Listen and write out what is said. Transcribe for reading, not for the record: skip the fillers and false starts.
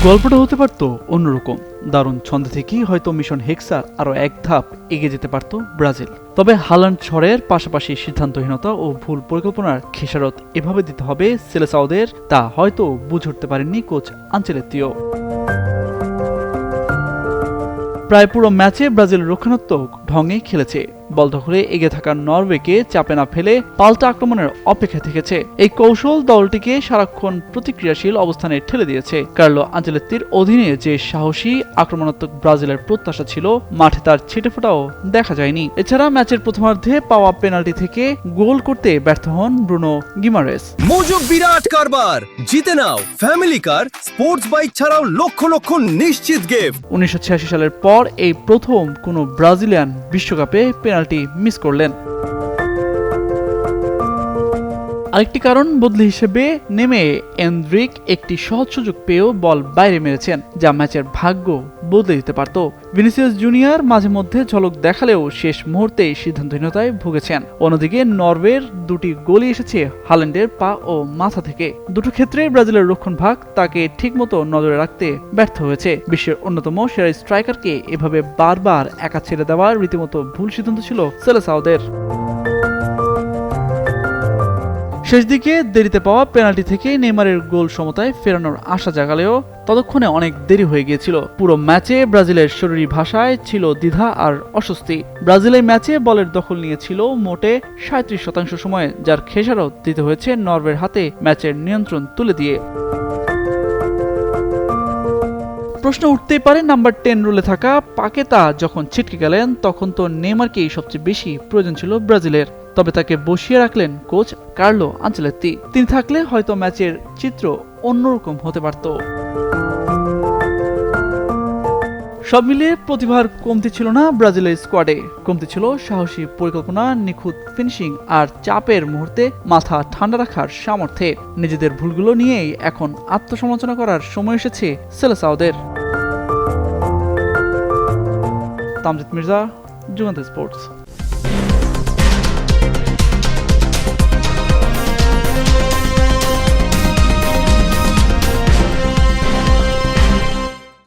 গল্পটা হতে পারত অন্যরকম। দারুণ ছন্দে থেকেই হয়তো মিশন হেক্সার আরও এক ধাপ এগিয়ে যেতে পারত ব্রাজিল। তবে হালান্ড ঝড়ের পাশাপাশি সিদ্ধান্তহীনতা ও ভুল পরিকল্পনার খেসারত এভাবে দিতে হবে সেলেসাওদের, তা হয়তো বুঝে উঠতে পারেননি কোচ আনচেলত্তিও। প্রায় পুরো ম্যাচে ব্রাজিল রক্ষণাত্মক ঢঙে খেলেছে, বল দখলে এগিয়ে থাকা নরওয়েকে চাপে না ফেলে পাল্টা আক্রমণের অপেক্ষায় থেকেছে। এই কৌশল দলটিকে সারাক্ষণ প্রতিক্রিয়াশীল অবস্থানে ঠেলে দিয়েছে। কার্লো আনচেলত্তির অধীনে যে সাহসী আক্রমণাত্মক ব্রাজিলের প্রত্যাশা ছিল, মাঠে তার ছিটেফোঁটাও দেখা যায়নি। এছাড়া ম্যাচের প্রথমার্ধে পাওয়া পেনাল্টি থেকে গোল করতে ব্যর্থ হন ব্রুনো গিমারেস। মজুক বিরাট কারবার, জিতে নাও ফ্যামিলি কার, স্পোর্টস বাইক ছাড়াও লক্ষ লক্ষ নিশ্চিত গিফট। 1986 সালের পর এই প্রথম কোনো ব্রাজিলিয়ান বিশ্বকাপে পেনাল্টি মিস করলেন। আরেকটি কারণ বদলি হিসেবে নেমে এন্দ্রিক একটি সহজ সুযোগ পেয়েও বল বাইরে মেরেছেন, যা ম্যাচের ভাগ্য বদলে দিতে পারত। ভিনিসিয়াস জুনিয়র মাঝে মধ্যে ঝলক দেখালেও শেষ মুহূর্তে সিদ্ধান্তহীনতায় ভুগেছেন। অন্যদিকে নরওয়ের দুটি গোলই এসেছে হাল্যান্ডের পা ও মাথা থেকে। দুটো ক্ষেত্রে ব্রাজিলের রক্ষণভাগ তাকে ঠিকমতো নজরে রাখতে ব্যর্থ হয়েছে। বিশ্বের অন্যতম সেরা স্ট্রাইকারকে এভাবে বারবার একা ছেড়ে দেওয়ার রীতিমতো ভুল সিদ্ধান্ত ছিল সেলেসাওদের। শেষ দিকে দেরিতে পাওয়া পেনাল্টি থেকে নেইমারের গোল সমতায় ফেরানোর আশা জাগালেও ততক্ষণে অনেক দেরি হয়ে গিয়েছিল। পুরো ম্যাচে ব্রাজিলের শরীরী ভাষায় ছিল দ্বিধা আর অস্বস্তি। ব্রাজিলের ম্যাচে বলের দখল নিয়েছিল মোটে 37% সময়ে, যার খেসারত দিতে হয়েছে নরওয়ের হাতে ম্যাচের নিয়ন্ত্রণ তুলে দিয়ে। প্রশ্ন উঠতেই পারে, নাম্বার 10 রুলে থাকা পাকেতা যখন ছিটকে গেলেন, তখন তো নেইমারকেই সবচেয়ে বেশি প্রয়োজন ছিল ব্রাজিলের। তবে তাকে বসিয়ে রাখলেন কোচ কার্লো আনচেলত্তি। তিনি থাকলে হয়তো ম্যাচের চিত্র অন্যরকম হতে পারত। সব মিলিয়ে প্রতিভার কমতি ছিল না ব্রাজিলের স্কোয়াডে, কমতি ছিল সাহসী পরিকল্পনা, নিখুঁত ফিনিশিং আর চাপের মুহূর্তে মাথা ঠান্ডা রাখার সামর্থ্যে। নিজেদের ভুলগুলো নিয়েই এখন আত্মসমালোচনা করার সময় এসেছে সেলেসাওদের। তামজিদ মির্জা, যুগান্তর স্পোর্টস।